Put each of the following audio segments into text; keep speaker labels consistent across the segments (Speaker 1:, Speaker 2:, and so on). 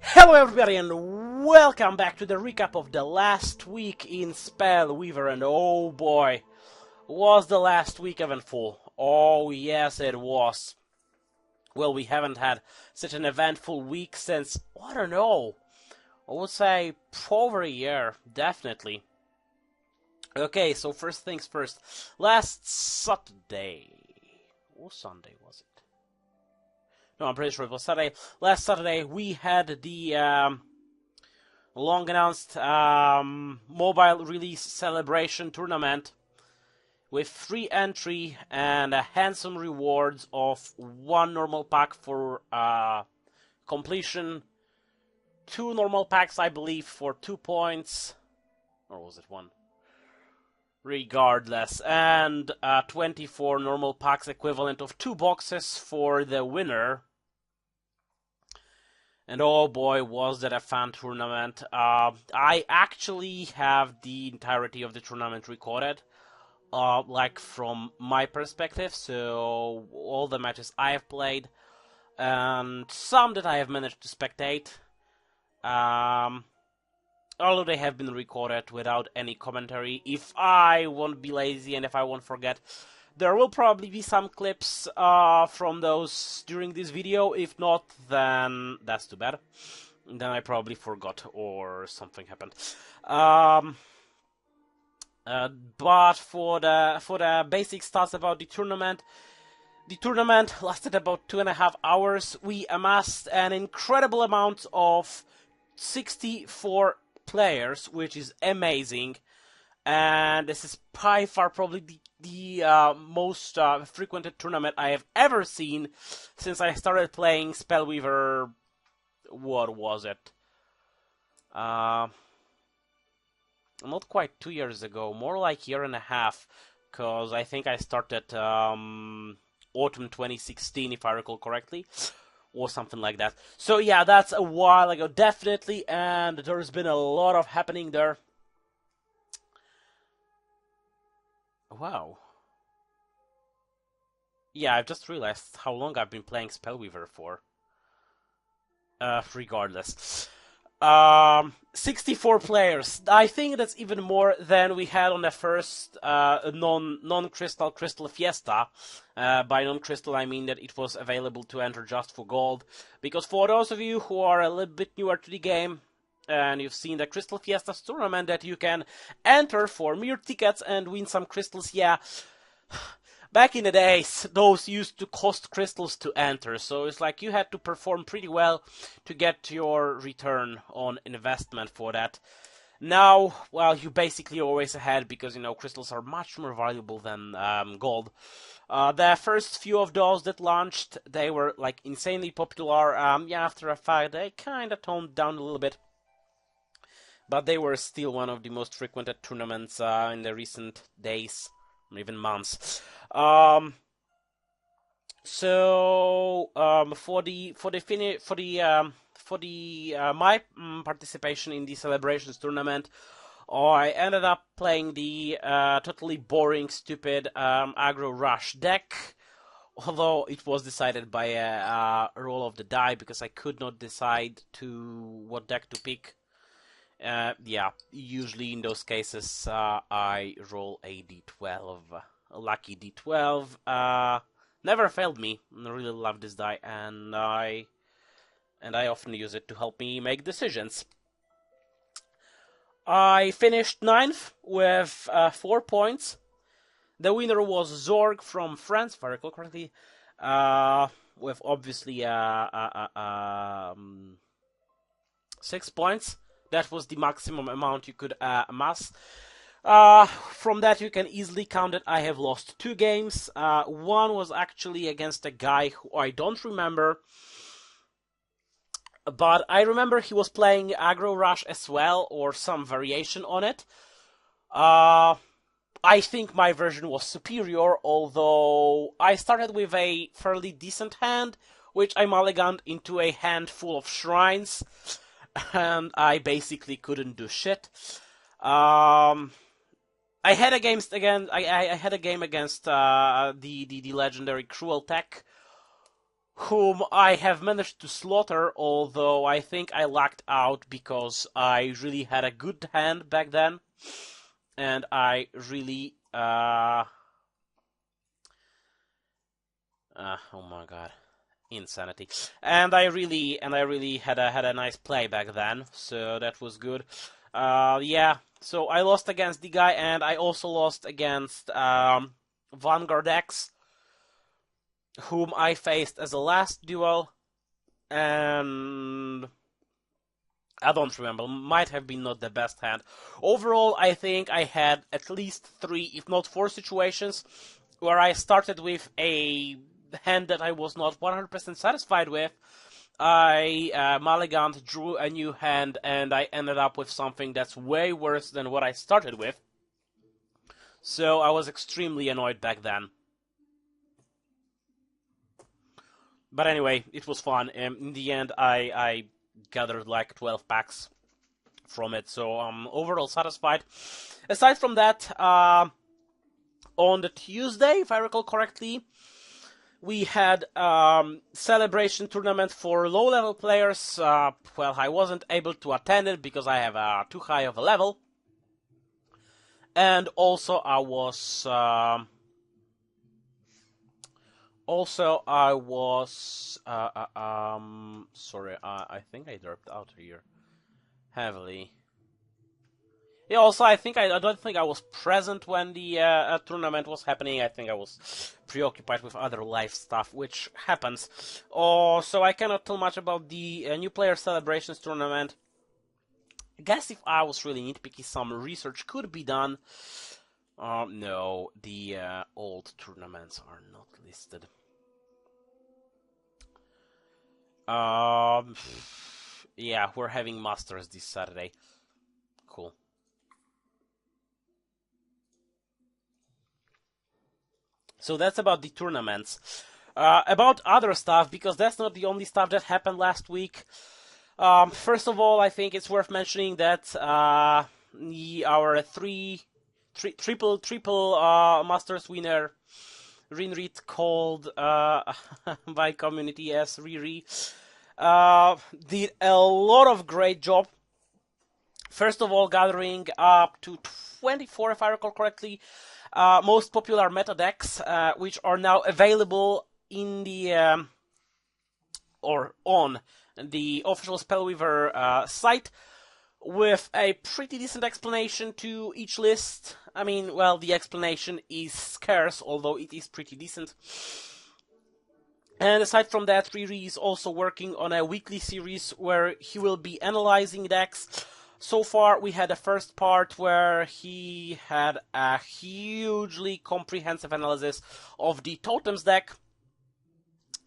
Speaker 1: Hello everybody and welcome back to the recap of the last week in Spellweaver, and oh boy, was the last week eventful. Oh yes it was. Well, we haven't had such an eventful week since, I don't know, I would say over a year, definitely. Okay, so first things first, last Saturday, or Sunday was it? No, I'm pretty sure it was Saturday. Last Saturday we had the long-announced mobile release celebration tournament with free entry and handsome rewards of one normal pack for completion, two normal packs, I believe, for 2 points, or was it one? Regardless, and 24 normal packs equivalent of 2 boxes for the winner. And oh boy, was that a fun tournament. I actually have the entirety of the tournament recorded, like from my perspective, so all the matches I have played, and some that I have managed to spectate, although they have been recorded without any commentary. If I won't be lazy and if I won't forget, there will probably be some clips from those during this video. If not, then that's too bad. Then I probably forgot or something happened. But for the basic stats about the tournament lasted about 2.5 hours. We amassed an incredible amount of 64 players, which is amazing. And this is by far probably the most frequented tournament I have ever seen since I started playing Spellweaver. What was it? Not quite 2 years ago, more like 1.5 years, because I think I started autumn 2016, if I recall correctly, or something like that. So yeah, that's a while ago, definitely, and there's been a lot of happening there. Wow. Yeah, I've just realized how long I've been playing Spellweaver for. Regardless. 64 players. I think that's even more than we had on the first non-Crystal Fiesta. By non-Crystal, I mean that it was available to enter just for gold. Because for those of you who are a little bit newer to the game, and you've seen the Crystal Fiesta's tournament that you can enter for mere tickets and win some crystals, yeah. Back in the days, those used to cost crystals to enter, so it's like you had to perform pretty well to get your return on investment for that. Now, well, you basically always ahead because, you know, crystals are much more valuable than gold. The first few of those that launched, they were like insanely popular. Yeah, after a fact, they kind of toned down a little bit. But they were still one of the most frequented tournaments in the recent days, or even months. For my participation in the celebrations tournament, I ended up playing the totally boring, stupid aggro rush deck. Although it was decided by a roll of the die because I could not decide what deck to pick. Yeah, usually in those cases I roll a d12, a lucky d12. Never failed me. I really love this die, and I often use it to help me make decisions. I finished 9th with 4 points. The winner was Zorg from France, if I recall correctly, with obviously 6 points. That was the maximum amount you could amass. From that, you can easily count that I have lost 2 games. One was actually against a guy who I don't remember, but I remember he was playing Aggro Rush as well, or some variation on it. I think my version was superior, although I started with a fairly decent hand, which I mulliganed into a hand full of shrines. And I basically couldn't do shit. I had a game against the legendary Cruel Tech, whom I have managed to slaughter, although I think I lucked out because I really had a good hand back then, and I really oh my god, insanity. And I really had a nice play back then, so that was good. Yeah, so I lost against the guy, and I also lost against Vanguard X, whom I faced as a last duel, and I don't remember, might have been not the best hand. Overall, I think I had at least 3, if not 4 situations where I started with a hand that I was not 100% satisfied with. I mulliganed, drew a new hand, and I ended up with something that's way worse than what I started with. So I was extremely annoyed back then. But anyway, it was fun. In the end, I gathered like 12 packs from it, so I'm overall satisfied. Aside from that, on the Tuesday, if I recall correctly, we had celebration tournament for low-level players. Well, I wasn't able to attend it because I have too high of a level. And also I was sorry, I think I dropped out here heavily. Yeah, also I don't think I was present when the tournament was happening. I think I was preoccupied with other life stuff, which happens. Oh, so I cannot tell much about the new player celebrations tournament. I guess if I was really nitpicky, some research could be done. No, the old tournaments are not listed. Yeah, we're having Masters this Saturday. Cool. So that's about the tournaments. About other stuff, because that's not the only stuff that happened last week. First of all, I think it's worth mentioning that our triple Masters winner, Rinrit, called by community as Riri, did a lot of great job. First of all, gathering up to 24, if I recall correctly, most popular meta decks, which are now available in the or on the official Spellweaver site, with a pretty decent explanation to each list. I mean, well, the explanation is scarce, although it is pretty decent. And aside from that, Riri is also working on a weekly series where he will be analyzing decks. So far, we had a first part where he had a hugely comprehensive analysis of the Totems deck.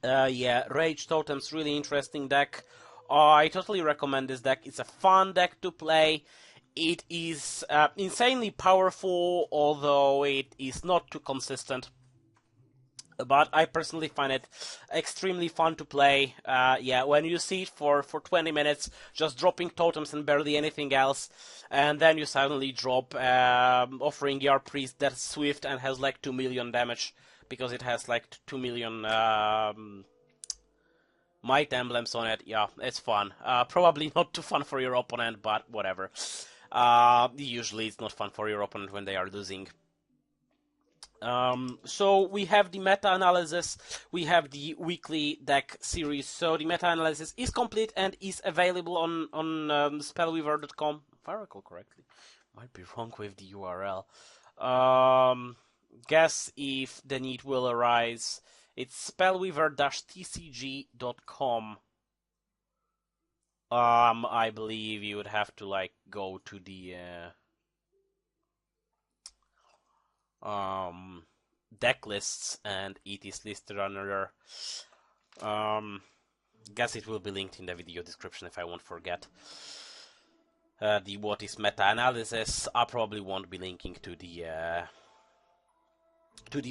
Speaker 1: Yeah, Rage Totems, really interesting deck. I totally recommend this deck. It's a fun deck to play. It is insanely powerful, although it is not too consistent. But I personally find it extremely fun to play. Yeah, when you see it for 20 minutes, just dropping totems and barely anything else, and then you suddenly drop Offering Yard Priest that's swift and has like 2 million damage, because it has like 2 million Might emblems on it. Yeah, it's fun. Probably not too fun for your opponent, but whatever. Usually it's not fun for your opponent when they are losing. So we have the meta-analysis, we have the weekly deck series. So the meta-analysis is complete and is available on spellweaver.com, if I recall correctly. Might be wrong with the URL. Guess if the need will arise. It's spellweaver-tcg.com. I believe you would have to like go to the deck lists, and it is listed under guess it will be linked in the video description if I won't forget. The what is meta analysis, I probably won't be linking to the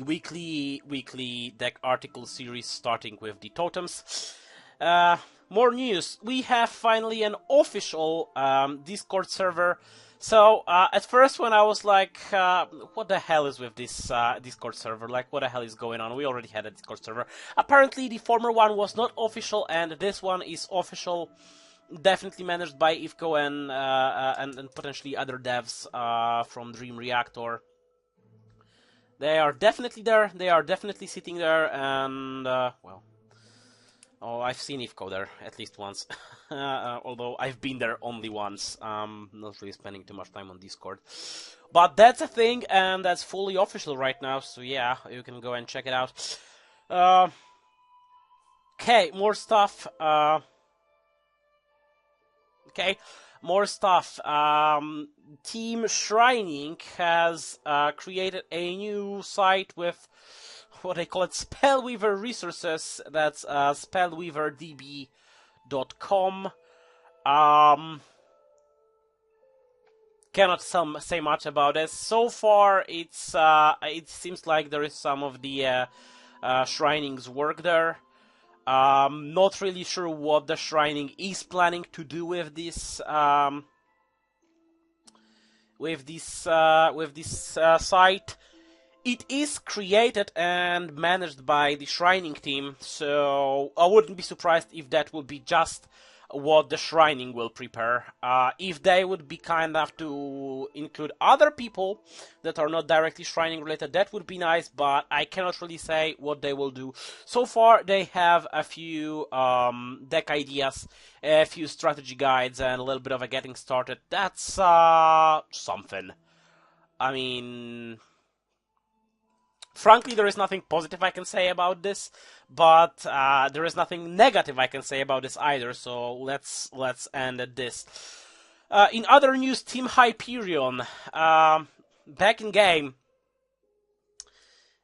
Speaker 1: weekly deck article series, starting with the totems. More news. We have finally an official Discord server So at first, when I was like, "What the hell is with this Discord server? Like, what the hell is going on?" We already had a Discord server. Apparently, the former one was not official, and this one is official. Definitely managed by Ifco and potentially other devs from Dream Reactor. They are definitely there. They are definitely sitting there, and well, oh, I've seen Ifco there at least once. Although I've been there only once. Not really spending too much time on Discord. But that's a thing, and that's fully official right now. So yeah, you can go and check it out. Okay, more stuff. Okay, more stuff. Team Shrining has created a new site with what they call it Spellweaver resources. That's spellweaverdb.com. Cannot say much about this. So far, it seems like there is some of the Shrining's work there. Not really sure what the Shrining is planning to do with this site. It is created and managed by the Shrining team, so I wouldn't be surprised if that would be just what the Shrining will prepare. If they would be kind enough to include other people that are not directly Shrining related, that would be nice, but I cannot really say what they will do. So far, they have a few deck ideas, a few strategy guides, and a little bit of a getting started. That's something. I mean, frankly, there is nothing positive I can say about this, but there is nothing negative I can say about this either, so let's end at this. In other news, Team Hyperion, back in game.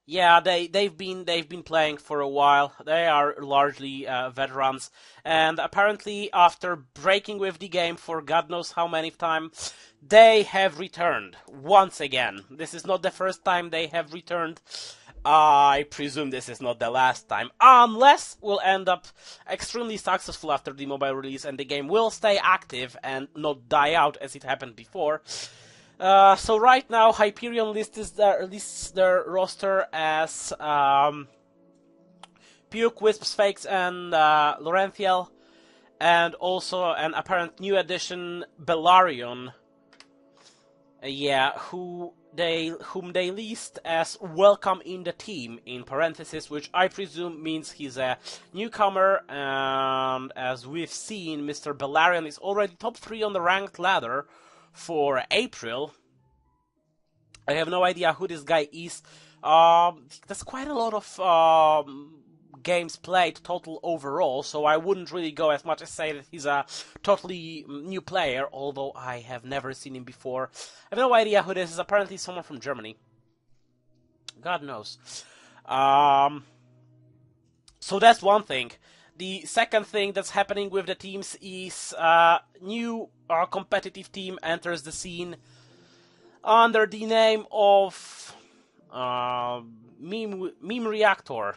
Speaker 1: Yeah, they've been playing for a while. They are largely veterans, and apparently after breaking with the game for God knows how many times, they have returned once again. This is not the first time they have returned. I presume this is not the last time, unless we'll end up extremely successful after the mobile release and the game will stay active and not die out as it happened before. So right now, Hyperion lists their roster as Puke, Wisps, Fakes, and Lorenthiel, and also an apparent new addition, Bellarion. Whom they list as welcome in the team, in parentheses, which I presume means he's a newcomer, and as we've seen, Mr. Bellarion is already top 3 on the ranked ladder for April. I have no idea who this guy is. That's quite a lot of games played total overall, so I wouldn't really go as much as say that he's a totally new player, although I have never seen him before. I have no idea who this is. Apparently someone from Germany. God knows. So that's one thing. The second thing that's happening with the teams is new competitive team enters the scene under the name of Meme Reactor,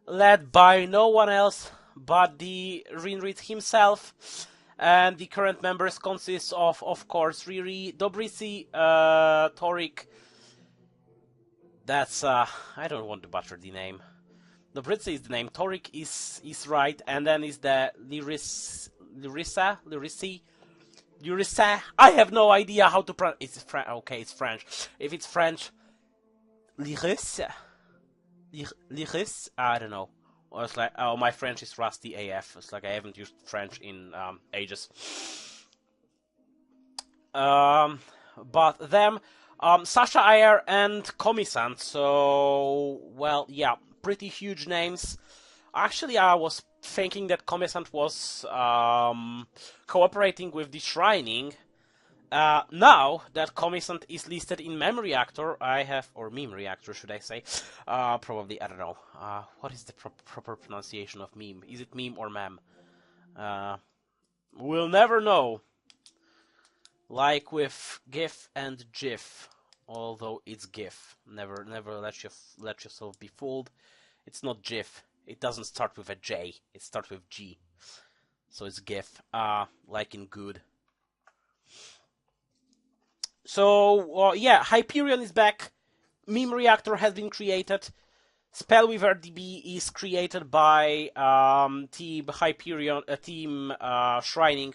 Speaker 1: led by no one else but the Rinrit himself, and the current members consist of course, Riri, Dobrici, Torik. That's I don't want to butcher the name. Dobrici is the name, Torik is right, and then is the Lyrissa. I have no idea how to pronounce. Okay, it's French. If it's French, Lyrissa. I don't know. Or it's like, oh, my French is rusty AF. It's like I haven't used French in ages. But them, Sasha Ayer and Komisant. So, well, yeah, pretty huge names. Actually, I was thinking that Komisant was cooperating with the Shrining. Now that Komisant is listed in Meme Reactor, or Meme Reactor, should I say? Probably, I don't know. What is the proper pronunciation of meme? Is it meme or mem? We'll never know. Like with GIF and GIF, although it's GIF. Never let yourself be fooled. It's not GIF. It doesn't start with a J. It starts with G. So it's GIF. Like in good. So, yeah, Hyperion is back. Meme Reactor has been created. Spellweaver DB is created by Team Hyperion, Team Shrining.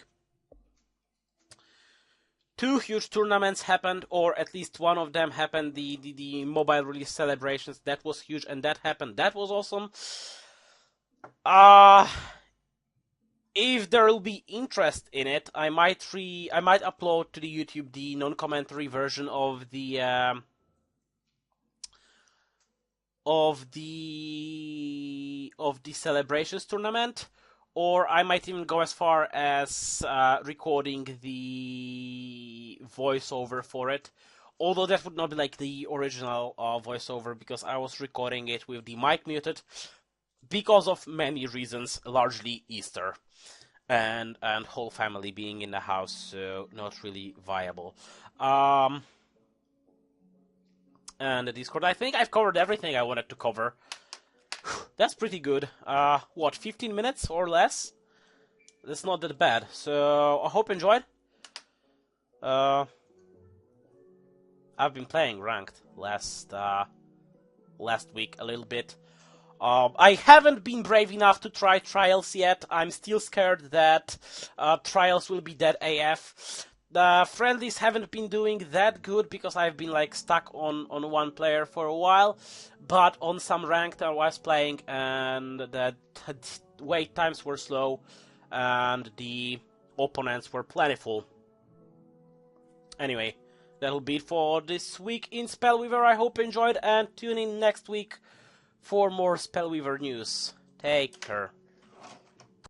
Speaker 1: 2 huge tournaments happened, or at least one of them happened. The mobile release celebrations, that was huge, and that happened. That was awesome. If there will be interest in it, I might upload to the YouTube the non-commentary version of the celebrations tournament, or I might even go as far as recording the voiceover for it. Although that would not be like the original voiceover, because I was recording it with the mic muted because of many reasons, largely Easter and whole family being in the house, so not really viable. And the Discord, I think I've covered everything I wanted to cover. That's pretty good. What, 15 minutes or less? That's not that bad. So I hope you enjoyed. I've been playing ranked last week a little bit. I haven't been brave enough to try trials yet. I'm still scared that trials will be dead AF. The friendlies haven't been doing that good because I've been like stuck on one player for a while, but on some ranked I was playing and the wait times were slow and the opponents were plentiful. Anyway, that'll be it for this week in Spellweaver. I hope you enjoyed, and tune in next week for more Spellweaver news. Take care.